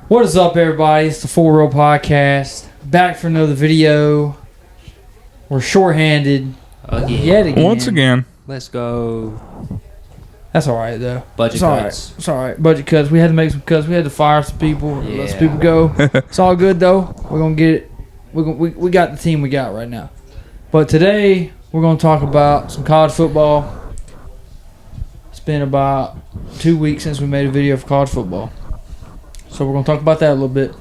What is up, everybody? It's the Full Row Podcast. Back for another video. We're shorthanded yet again. Once again. Let's go. That's all right, though. Budget cuts. It's all right. Budget cuts. We had to make some cuts. We had to fire some people. Let some people go. It's all good, though. We're going to get it. We got the team we got right now. But today, we're going to talk about some college football. It's been about 2 weeks since we made a video for college football. So we're going to talk about that a little bit.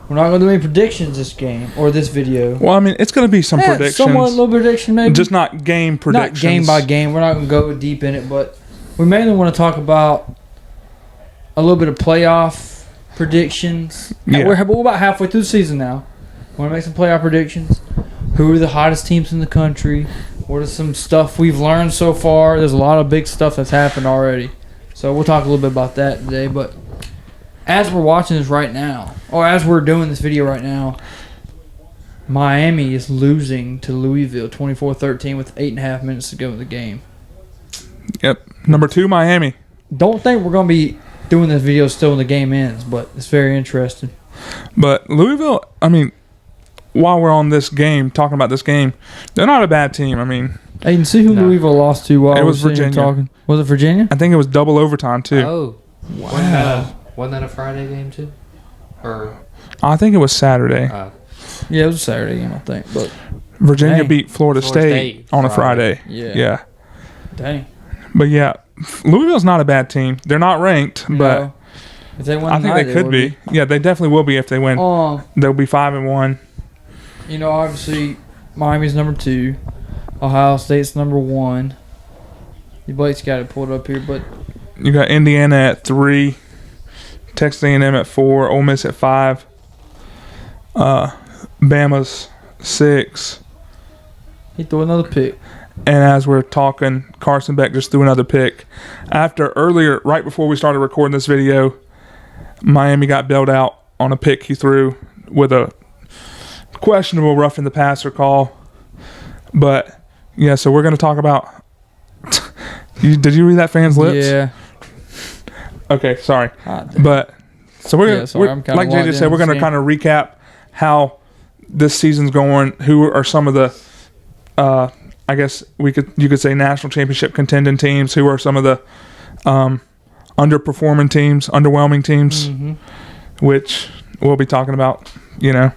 We're not going to do any predictions this game or this video. Well, I mean, it's going to be some predictions. Somewhat little prediction, maybe. Just not game predictions. Not game by game. We're not going to go deep in it, but we mainly want to talk about a little bit of playoff predictions. Yeah. We're about halfway through the season now. We want to make some playoff predictions. Who are the hottest teams in the country? What is some stuff we've learned so far? There's a lot of big stuff that's happened already. So we'll talk a little bit about that today, but as we're watching this right now, or as we're doing this video right now, Miami is losing to Louisville 24-13 with 8.5 minutes to go in the game. Yep. Number 2, Miami. Don't think we're going to be doing this video still when the game ends, but it's very interesting. But Louisville, I mean, while we're on this game, talking about this game, they're not a bad team. I mean, Aidan, see who Louisville lost to while it was Virginia. Talking. Was it Virginia? I think it was double overtime, too. Oh. Wow. Wasn't that a Friday game, too? Or I think it was Saturday. Yeah, it was a Saturday game, I think. But Virginia beat Florida State on a Friday. Yeah. Dang. But yeah, Louisville's not a bad team. They're not ranked, but if they win I think tonight, they could be. Yeah, they definitely will be if they win. They'll be 5-1. You know, obviously, Miami's number 2. Ohio State's number 1. Blake's got it pulled up here, but You got Indiana at 3, Texas A&M at 4, Ole Miss at 5, Bama's 6. he threw another pick. And as we're talking, Carson Beck just threw another pick. Right before we started recording this video, Miami got bailed out on a pick he threw with a questionable roughing the passer call. But, yeah, so we're going to talk about... Did you read that fan's lips? Yeah. Okay, sorry. But, so we're going to, like JJ said, we're going to kind of recap how this season's going, who are some of the... I guess you could say national championship contending teams. Who are some of the underperforming teams, underwhelming teams, which we'll be talking about. You know,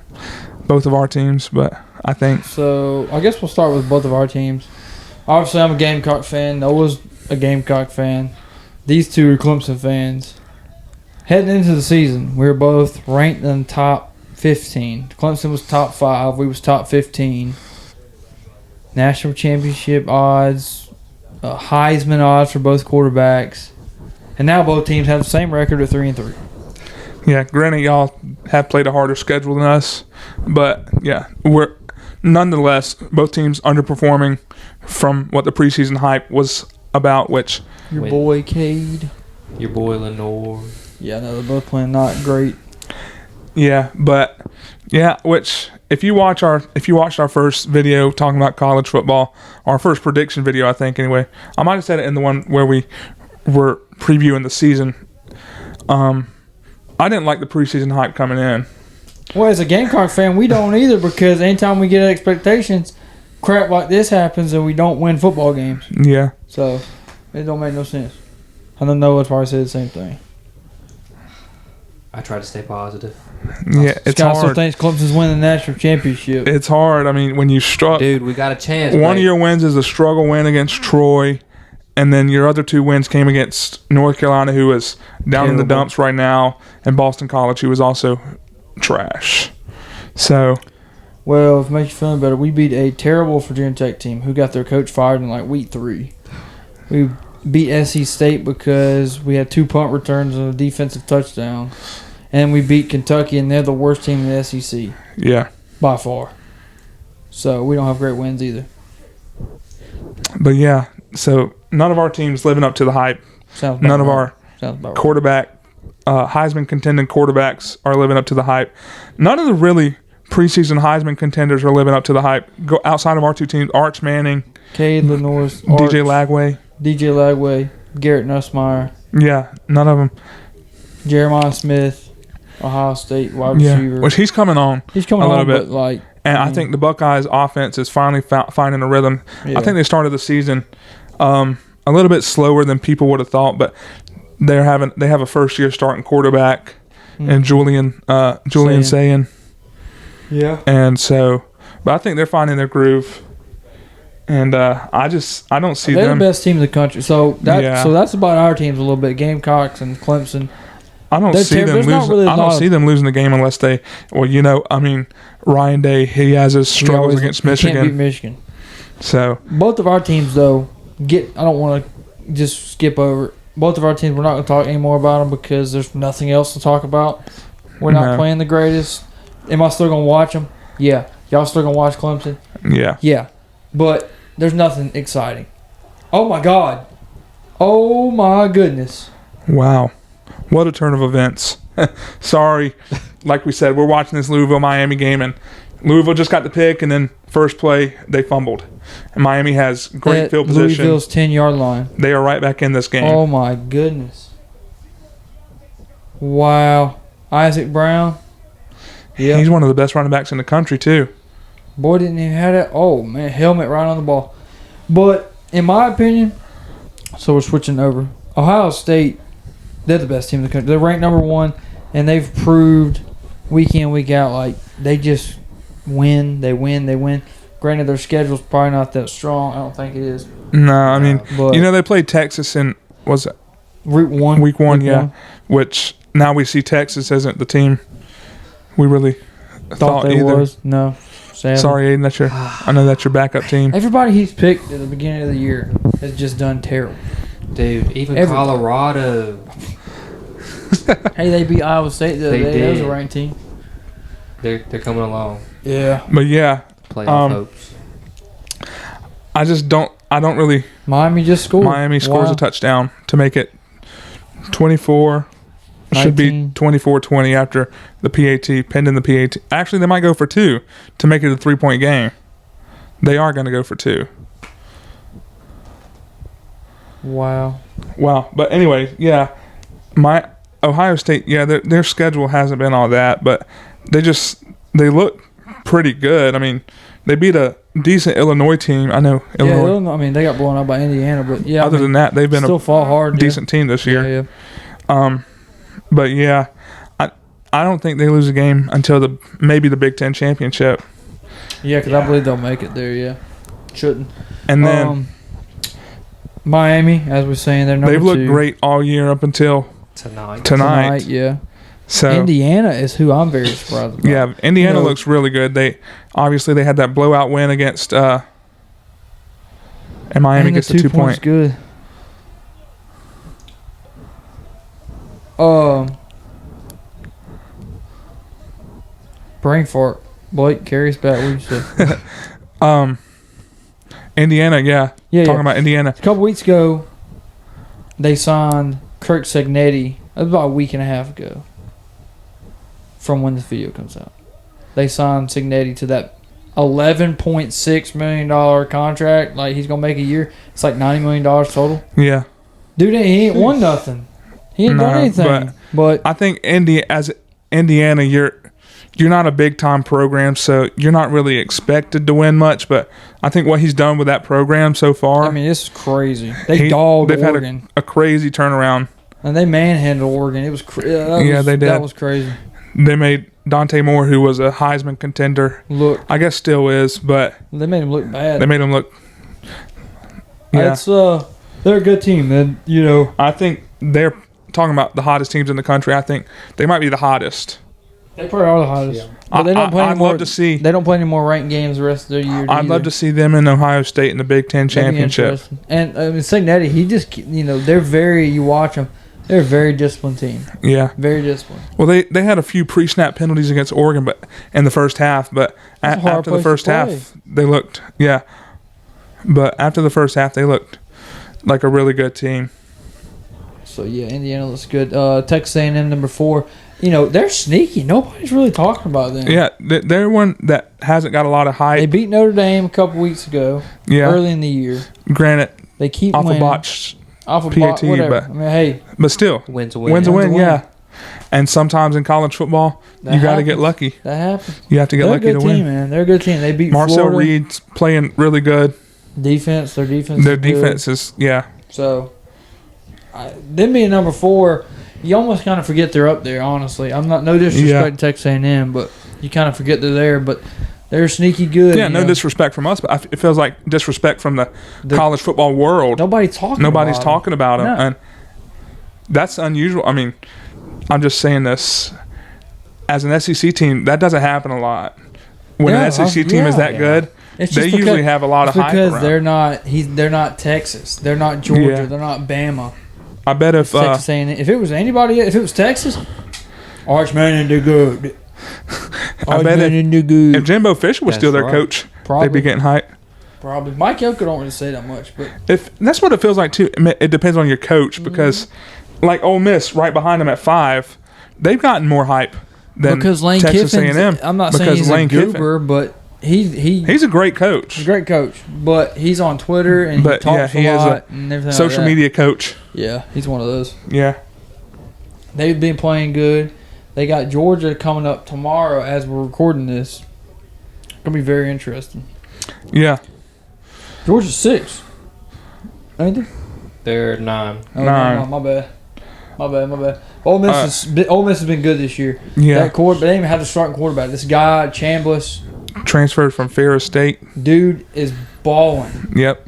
both of our teams. But I think so. I guess we'll start with both of our teams. Obviously, I'm a Gamecock fan. Noah's a Gamecock fan. These two are Clemson fans. Heading into the season, we were both ranked in the top 15. Clemson was top 5. We was top 15. National championship odds, Heisman odds for both quarterbacks, and now both teams have the same record of 3-3. Yeah, granted, y'all have played a harder schedule than us, but yeah, we're nonetheless both teams underperforming from what the preseason hype was about. Which your boy Cade, your boy Lenore. Yeah, no, they're both playing not great. Yeah, but yeah, which. If you watched our first video talking about college football, our first prediction video, I think anyway, I might have said it in the one where we were previewing the season. I didn't like the preseason hype coming in. Well, as a Gamecock fan, we don't either, because anytime we get expectations, crap like this happens and we don't win football games. Yeah. So it don't make no sense. I know Noah probably said the same thing. I try to stay positive. Yeah, it's hard. Still thinks Clemson's winning the national championship. It's hard. I mean, when you struggle, dude, we got a chance. One of your wins is a struggle win against Troy, and then your other 2 wins came against North Carolina, who is down in the dumps right now, and Boston College, who is also trash. So, well, if it makes you feel better, we beat a terrible Virginia Tech team who got their coach fired in like week 3. We beat SC State because we had 2 punt returns and a defensive touchdown. And we beat Kentucky, and they're the worst team in the SEC. Yeah. By far. So we don't have great wins either. But yeah, so none of our teams living up to the hype. None of our quarterback, Heisman contending quarterbacks are living up to the hype. None of the really preseason Heisman contenders are living up to the hype. Go outside of our 2 teams, Arch Manning, Cade Lenore's, DJ Lagway, Garrett Nussmeier. Yeah, none of them. Jeremiah Smith. Ohio State wide Yeah, receiver. which he's coming on. He's coming a little on, bit. but like, And I think the Buckeyes offense is finally finding a rhythm. yeah. I think they started the season a little bit slower than people would have thought, but they have a first year starting quarterback and Julian Sayin. Yeah. And so, but I think they're finding their groove. And I don't see They're them. the best team in the country. So Yeah. that's about our teams a little bit. Gamecocks and Clemson. I don't see them there's not losing. really a I don't lot see them losing the game unless they. Well, Ryan Day, he has his struggles against He can't beat Michigan. Michigan. So Both of our teams, though, I don't want to just skip over. Both of our teams, we're not going to talk anymore about them because there's nothing else to talk about. We're not No. playing the greatest. Am I still going to watch them? Yeah. Y'all still going to watch Clemson? yeah, Yeah. But there's nothing exciting. Oh, my God. Oh, my goodness. wow, what a turn of events. Sorry, like we said, we're watching this Louisville-Miami game, and Louisville just got the pick, and then first play they fumbled, and Miami has great At field position. Louisville's 10-yard line. They are right back in this game. Oh, my goodness. Wow. Isaac Brown. Yeah. He's one of the best running backs in the country too. Boy, didn't even have that. Oh, man. Helmet right on the ball. But, in my opinion, so we're switching over. Ohio State, they're the best team in the country. They're ranked number 1, and they've proved week in, week out, like, they just win. They win. They win. Granted, their schedule's probably not that strong. I don't think it is. No, I mean, But they played Texas in was it week 1. week one, yeah. Which now we see Texas isn't the team we really Thought they either. was. No. Sadly. Sorry, Aidan, I know that's your backup team. Everybody he's picked at the beginning of the year has just done terrible. Dude, even Everybody. Colorado, Hey, they beat Iowa State the other They day. That was a did. ranked team. they're coming along. Yeah. But yeah, Playoff hopes. I don't really. Miami just scored. Miami scores Wow. a touchdown to make it 24. Should be 19. 24-20 after the PAT, pending the PAT. Actually, they might go for 2 to make it a 3-point game. They are going to go for 2. Wow. Wow. But anyway, yeah, my Ohio State, yeah, their schedule hasn't been all that, but they look pretty good. I mean, they beat a decent Illinois team. I know Yeah, Illinois. Illinois, I mean, they got blown out by Indiana, but yeah. Other than that, they've been still a fought hard. decent team this Yeah, year. yeah. But yeah, I don't think they lose a game until maybe the Big Ten championship, Yeah, because I believe they'll make it there, yeah. Shouldn't. and then Miami, as we're saying, they're number they've looked 2. great all year up until Tonight. tonight. Yeah. So Indiana is who I'm very surprised about. yeah, Indiana You know- looks really good. They had that blowout win against and Miami And gets the the 2 2 points point. good. Brain fart. Blake, carry us back. What you say? Indiana, yeah. Yeah, Talking yeah. about Indiana. A couple weeks ago, they signed Kirk Cignetti. That was about a week and a half ago. From when this video comes out, they signed Cignetti to that $11.6 million contract. Like, he's gonna make a year. It's like $90 million total. Yeah. Dude, he ain't won nothing. He ain't done No, anything. But I think as Indiana, you're not a big time program, so you're not really expected to win much. But I think what he's done with that program so far, I mean, this is crazy. They dogged they've Oregon, had a crazy turnaround. and they manhandled Oregon. It was Yeah, they did. That was crazy. They made Dante Moore, who was a Heisman contender, Look, I guess still is, but they made him look bad. they made him look. Yeah, It's they're a good team. And I think they're talking about the hottest teams in the country. I think they might be the hottest. they probably are the hottest. Yeah. But they don't play I'd any more. love to see. They don't play any more ranked games the rest of their year. I'd love to see them in Ohio State in the Big Ten championship. And I mean, Cignetti, he just they're very. You watch them. They're a very disciplined team. Yeah. Very disciplined. Well, they had a few pre-snap penalties against Oregon, but in the first half. But That's a hard after the place first to half, they looked But after the first half, they looked like a really good team. So yeah, Indiana looks good. Texas A&M number 4. They're sneaky. Nobody's really talking about them. Yeah, they're one that hasn't got a lot of They hype. beat Notre Dame a couple weeks ago. Yeah, Early in the year. granted, They keep off a winning. botched Off a PAT, whatever. but I mean, hey, but still, Wins a win. wins a win. win. Yeah, And sometimes in college football, That you got to get happens. lucky. That happens. You have to get They're a lucky good to team, win. man. They're a good team. They beat Marcel Florida. Reed's playing really good. Their defense Their is good. defense is, yeah. So, them being number 4, you almost kind of forget they're up there. Honestly, I'm not no disrespect to Texas A&M, but you kind of forget they're there. But they're sneaky good. Yeah, no disrespect from us, but it feels like disrespect from the college football world. Nobody's talking about them, No. and that's unusual. I mean, I'm just saying this as an SEC team, that doesn't happen a lot. When an SEC team is that good, It's they just usually have a lot of hype because around. they're not Texas, they're not Georgia, Yeah. they're not Bama. I bet if Texas A&M. If it was anybody, if it was Texas, Archman and do good. I bet if Jimbo Fisher was That's still their right. coach, Probably. they'd be getting hype. Probably Mike Elko don't really say that much, but If that's what it feels like too. It depends on your coach because, like Ole Miss, right behind them at 5, they've gotten more hype than because Lane Texas Kiffin's, A&M. I'm not because saying he's Lane a goober, but he's a great coach, a great coach. But he's on Twitter and But, he talks yeah, he a is lot and everything. social like that. media coach. Yeah, he's one of those. Yeah, They've been playing good. They got Georgia coming up tomorrow as we're recording this. Gonna be very interesting. yeah. Georgia's 6. Ain't they? They're 9. Oh, 9. My bad. Ole Miss has been good this year. Yeah. That they didn't even have the starting quarterback. This guy Chambliss, Transferred from Ferris State. dude, is balling. Yep.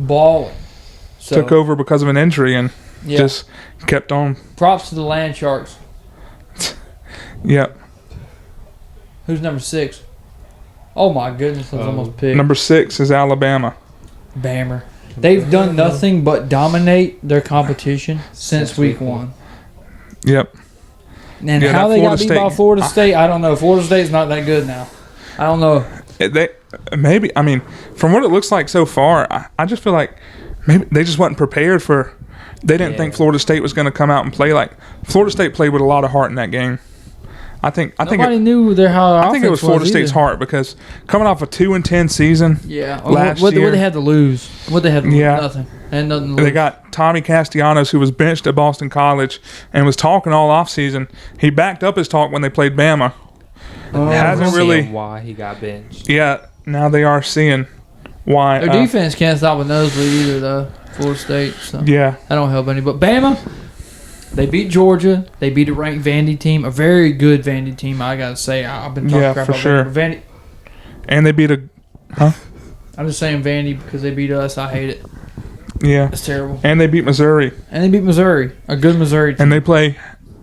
So, Took over because of an injury and yeah. just kept on. Props to the Land Sharks. Yep. Who's number 6? Oh my goodness, I was almost picked. Number 6 is Alabama. Bammer. They've done nothing but dominate their competition since week 1. Yep. And Yeah, how that they got beat Florida by Florida State, I don't know. Florida State's not that good now. I don't know. They maybe. I mean, from what it looks like so far, I just feel like maybe they just wasn't prepared for. They didn't think Florida State was going to come out and play like Florida State played with a lot of heart in that game. I think Knew how I think it was Florida State's heart because coming off a 2-10 season. Yeah. Last What year, they had to lose? What they had to lose? Yeah. Nothing. They had nothing to lose. they got Tommy Castellanos, who was benched at Boston College and was talking all offseason. He backed up his talk when they played Bama. Hasn't really. Why he got benched. Yeah, now they are seeing why. Their defense can't stop a nosebleed either, though. Florida State. So Yeah. that don't help any. But Bama, they beat Georgia. They beat a ranked Vandy team, a very good Vandy team. I gotta say, I've been talking crap for about sure. Vandy, but Vandy. And they beat a. Huh? I'm just saying Vandy because they beat us. I hate it. Yeah. It's terrible. And they beat Missouri. And they beat Missouri, a good Missouri team. And they play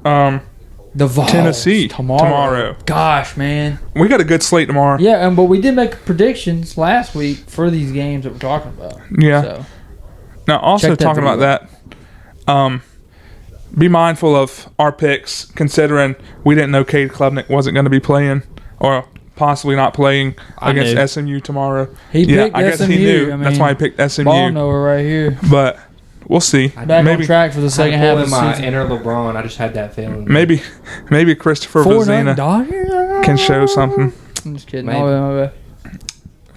The Vols Tennessee tomorrow. Gosh, man. We got a good slate tomorrow. Yeah, but we did make predictions last week for these games that we're talking about. Yeah. So, Now, also Check that talking about video that, be mindful of our picks, considering we didn't know Cade Klubnik wasn't going to be playing or possibly not playing against knew. SMU tomorrow. he picked I guess SMU. he knew. I mean, That's why he picked SMU. ball knower right here. But we'll see. Back maybe on track for the second half of the my season. inner LeBron. I just had that feeling. maybe Christopher 4-0 Vizina Dodgers? can show something. I'm just kidding. Maybe. My bad.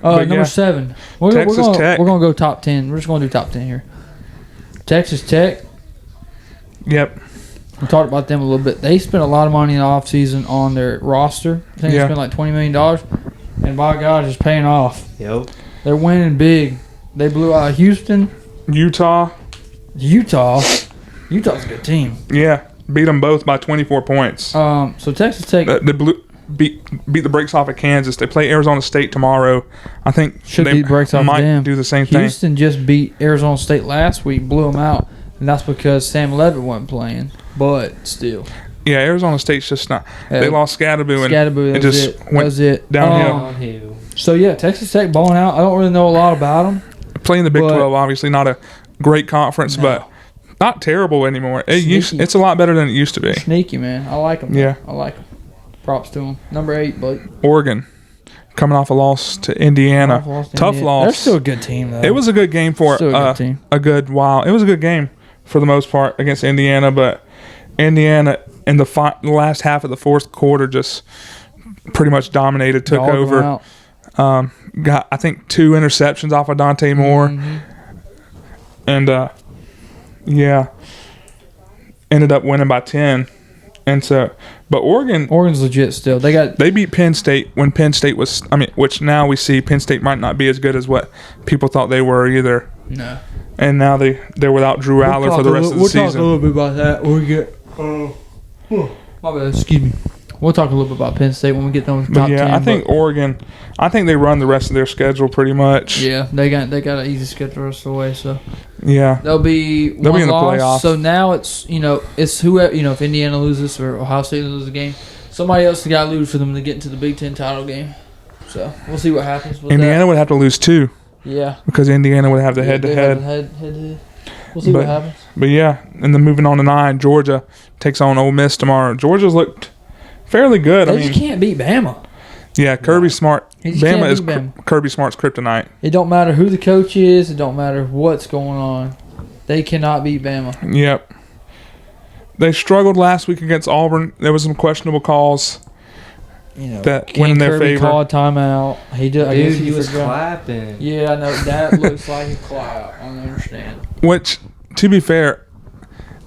But Number yeah. 7. Texas Tech. We're gonna go top 10. We're just gonna do top 10 here. Texas Tech. Yep. We talked about them a little bit. They spent a lot of money in the offseason on their roster. I think they Yeah. spent like $20 million. And by God, it's paying off. Yep. They're winning big. They blew out Houston. Utah. Utah's a good team. Yeah. Beat them both by 24 points. So Texas Tech Beat the brakes off of Kansas. They play Arizona State tomorrow. I think should they beat brakes off might them. do the same thing. Houston just beat Arizona State last week, blew them out, and that's because Sam Levitt wasn't playing. But still, Yeah, Arizona State's just not. Yeah. They lost Scadaboo and Scadaboo, it that was just it. That went was it. downhill. Downhill. So yeah, Texas Tech balling out. I don't really know a lot about them. Playing the Big But- 12, obviously not a great conference, No. but not terrible anymore. Sneaky. It's a lot better than it used to be. Sneaky, man. I like them. Yeah. I like them. Props to them. Number 8, Blake. Oregon, coming off a loss to Indiana. Tough They're loss. still a good team, though. It was a good game for Still a good team. a good while. It was a good game for the most part against Indiana, but Indiana in the last half of the fourth quarter just pretty much dominated, took Dogged them over. out. Got I think 2 interceptions off of Dante Moore, and yeah, ended up winning by 10. And so, but Oregon's legit still. They beat Penn State when Penn State was, which now we see Penn State might not be as good as what people thought they were either. No. And now they're without Drew Aller for the rest of the season. We'll talk a little bit about that when we get. My bad. Excuse me. We'll talk a little bit about Penn State when we get done with the top 10. I think Oregon. I think they run the rest of their schedule pretty much. Yeah, they got an easy schedule the rest of the way. So yeah, they'll be in the playoffs. So now it's whoever if Indiana loses or Ohio State loses a game, somebody else has got to lose for them to get into the Big Ten title game. So we'll see what happens with Indiana would have to lose 2. Yeah, because Indiana would have the head-to-head. We'll see what happens. But yeah, and then moving on to 9, Georgia takes on Ole Miss tomorrow. Georgia's looked fairly good. They just can't beat Bama. Yeah, Kirby Smart. Bama is Kirby Smart's kryptonite. It don't matter who the coach is. It don't matter what's going on. They cannot beat Bama. Yep. They struggled last week against Auburn. There was some questionable calls. That went in their favor. Called timeout. He was clapping. Yeah, I know. That looks like a clap. I don't understand. Which, to be fair,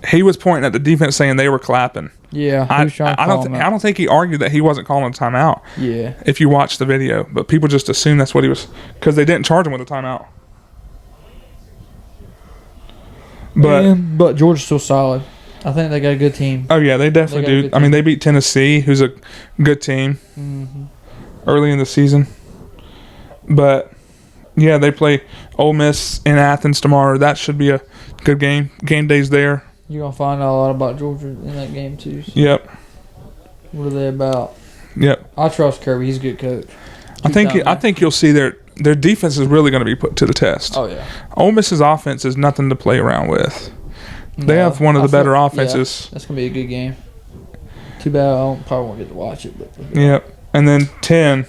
he was pointing at the defense saying they were clapping. Yeah, I don't think he argued that he wasn't calling a timeout. Yeah. If you watch the video, but people just assume that's what he was, because they didn't charge him with a timeout. But Georgia's still solid. I think they got a good team. Oh yeah, they definitely do. They beat Tennessee, who's a good team, early in the season. But yeah, they play Ole Miss in Athens tomorrow. That should be a good game. Game day's there. You're gonna find out a lot about Georgia in that game too. So. Yep. What are they about? Yep. I trust Kirby. He's a good coach. I think you'll see their defense is really going to be put to the test. Oh yeah. Ole Miss's offense is nothing to play around with. They have one of the better offenses. Yeah, that's gonna be a good game. Too bad I probably won't get to watch it. But yep. And then 10,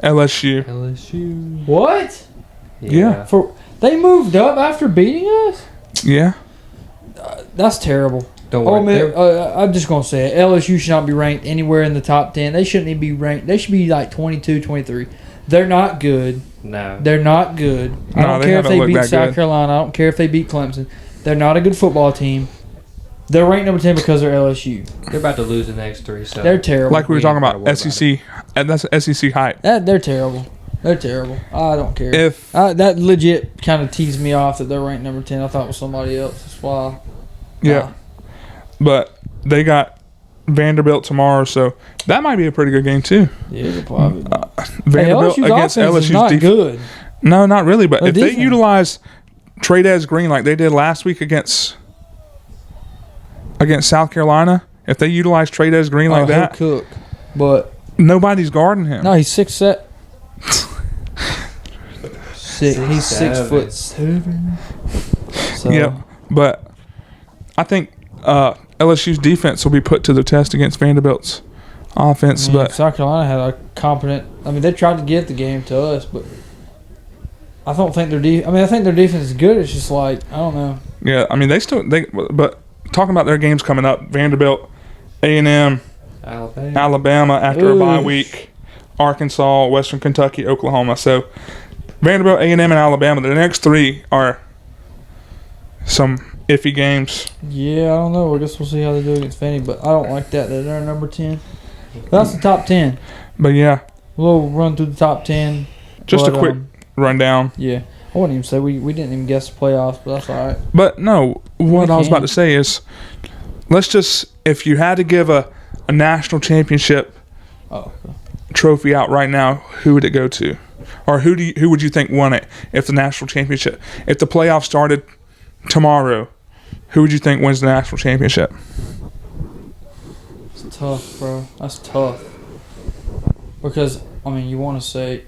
LSU. What? Yeah. They moved up after beating us. Yeah. That's terrible. Don't worry. I'm just going to say it. LSU should not be ranked anywhere in the top 10. They shouldn't even be ranked. They should be like 22, 23. They're not good. No. They're not good. I don't care if they beat South Carolina. I don't care if they beat Clemson. They're not a good football team. They're ranked number 10 because they're LSU. They're about to lose the next 3. So they're terrible. Like we were talking about SEC. That's SEC height. They're terrible. They're terrible. I don't care. That legit kind of teased me off that they're ranked number 10. I thought it was somebody else. That's why. Yeah. But they got Vanderbilt tomorrow, so that might be a pretty good game too. Yeah, probably. Vanderbilt against LSU's not good. No, not really. But if they utilize Trades Green like they did last week against South Carolina, if they utilize Trades Green like that, he'll cook. But nobody's guarding him. No, he's 6'7". He's 6'7". So. Yep. But I think LSU's defense will be put to the test against Vanderbilt's offense. But South Carolina had a competent. They tried to give the game to us, but I don't think I think their defense is good. It's just like I don't know. Yeah, But talking about their games coming up, Vanderbilt, A&M, Alabama after a bye week, Arkansas, Western Kentucky, Oklahoma. So Vanderbilt, A&M, and Alabama. The next 3 are some iffy games. Yeah, I don't know. I guess we'll see how they do against Vandy, but I don't like that. They're number 10. That's the top 10. But yeah, we'll run through the top 10. Just a quick rundown. Yeah, I wouldn't even say we didn't even guess the playoffs, but that's all right. But no, what I was about to say is, let's just, if you had to give a national championship trophy out right now, who would it go to? Or who would you think won it if the national championship, if the playoffs started tomorrow, who would you think wins the national championship? It's tough, bro. That's tough. Because, you want to say,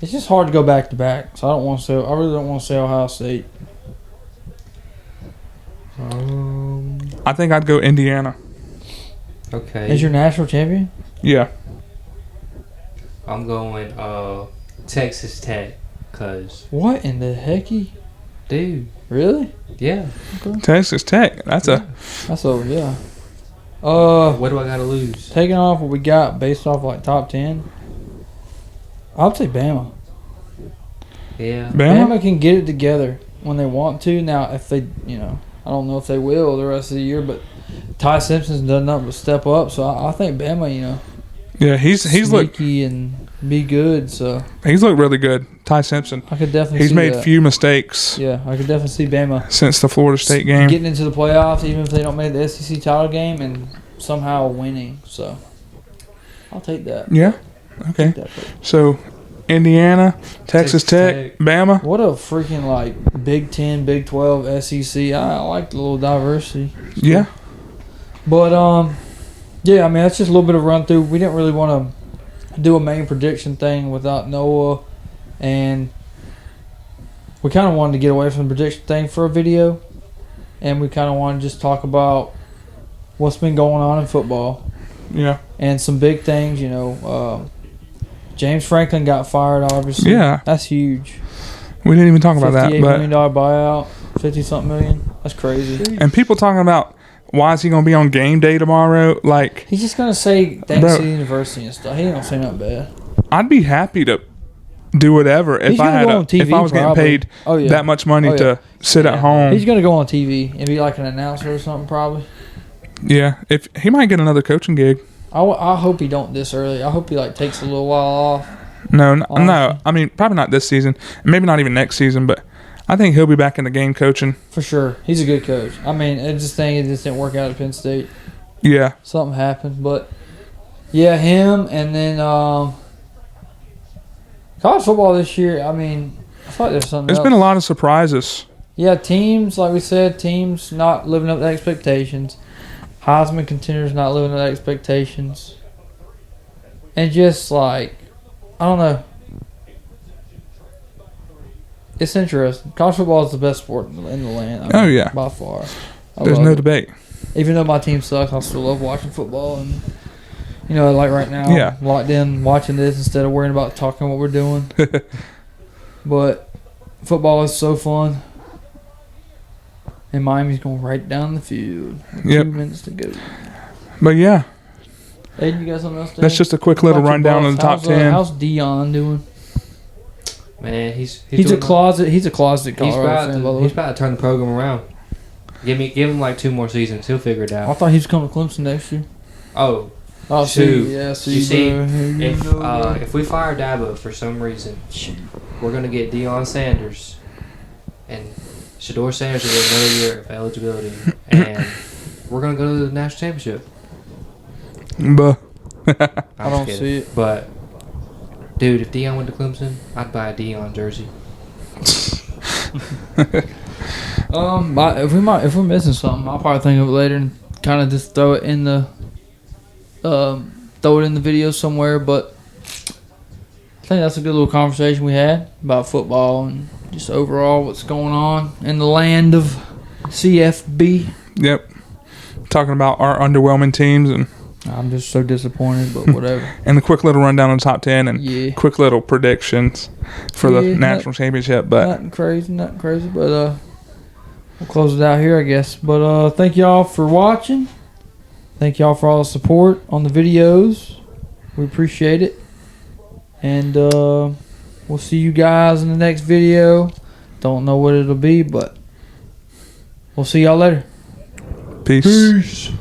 it's just hard to go back to back. So I really don't want to say Ohio State. I think I'd go Indiana. Okay. Is your national champion? Yeah. I'm going Texas Tech, cause what in the hecky? Dude. Really? Yeah. Okay. Texas Tech. That's yeah. What do I gotta lose? Taking off what we got based off like top 10, I'd say Bama. Yeah. Bama can get it together when they want to. Now, if they, I don't know if they will the rest of the year, but Ty Simpson's done nothing but step up. So I think Bama, Yeah, he's looked sneaky and be good. So he's looked really good. Ty Simpson. I could definitely. He's see made that. few mistakes. Yeah, I could definitely see Bama Since the Florida State game. getting into the playoffs, even if they don't make the SEC title game, and somehow winning. So I'll take that. Yeah. Okay. Take that. So Indiana, Texas Tech, Bama. What a freaking Big 10, Big 12, SEC. I like the little diversity. Yeah. But yeah, I mean that's just a little bit of run through. We didn't really want to do a main prediction thing without Noah, and we kind of wanted to get away from the prediction thing for a video, and we kind of wanted to just talk about what's been going on in football. Yeah. And some big things, James Franklin got fired, obviously. Yeah. That's huge. We didn't even talk about that. $58 But million buyout, 50-something million. That's crazy. and people talking about why is he going to be on game day tomorrow? Like, He's just going to say thanks Bro. to the university and stuff. He ain't going to say nothing bad. I'd be happy to do whatever if He's I gonna had go on TV if I was getting probably. paid Oh, yeah. that much money Oh, yeah. to sit at Yeah. home. He's going to go on TV and be like an announcer or something probably. Yeah. If he might get another coaching gig. I hope he don't this early. I hope he takes a little while off. No. Honestly. I mean, probably not this season. Maybe not even next season. But I think he'll be back in the game coaching. For sure. He's a good coach. I mean, I just think it just didn't work out at Penn State. Yeah. Something happened. But, yeah, him and then college football this year, I mean, I thought there's something There's else. been a lot of surprises. Yeah, teams, like we said, teams not living up to expectations. Heisman contenders not living up to expectations. And just I don't know. It's interesting. College football is the best sport in the land. I mean, Oh, yeah. by far. There's love no it. debate. Even though my team sucks, I still love watching football. And, like right now, Yeah. I'm locked in watching this instead of worrying about talking what we're doing. But football is so fun. And Miami's going right down the field. With Yep. 2 minutes to go. But yeah, Aidan, you got something else to that's add? just a quick little About your rundown of Bucks. the top 10. How's Dion doing? Man, he's He's a doing- closet. He's a closet He's Colorado about, fan, by the to, way. he's about to turn the program around. Give him 2 more seasons. He'll figure it I out. thought he was coming to Clemson next year. Oh, Oh, Shoot. see, yeah, see, you see, bro. Here you go, bro. if we fire Dabo for some reason, we're gonna get Deion Sanders, and Shador Sanders will get another year of eligibility, and we're gonna go to the national championship. But I don't see it. But, dude, if Deion went to Clemson, I'd buy a Deion jersey. If we're missing something, I'll probably think of it later and kind of just throw it in the video somewhere. But I think that's a good little conversation we had about football and just overall what's going on in the land of CFB. yep, talking about our underwhelming teams and I'm just so disappointed, but whatever. the quick little rundown on the top 10 and Yeah. quick little predictions for the Yeah, national championship. But Nothing crazy, but we'll close it out here, I guess. But thank y'all for watching. Thank y'all for all the support on the videos. We appreciate it. And we'll see you guys in the next video. Don't know what it'll be, but we'll see y'all later. peace.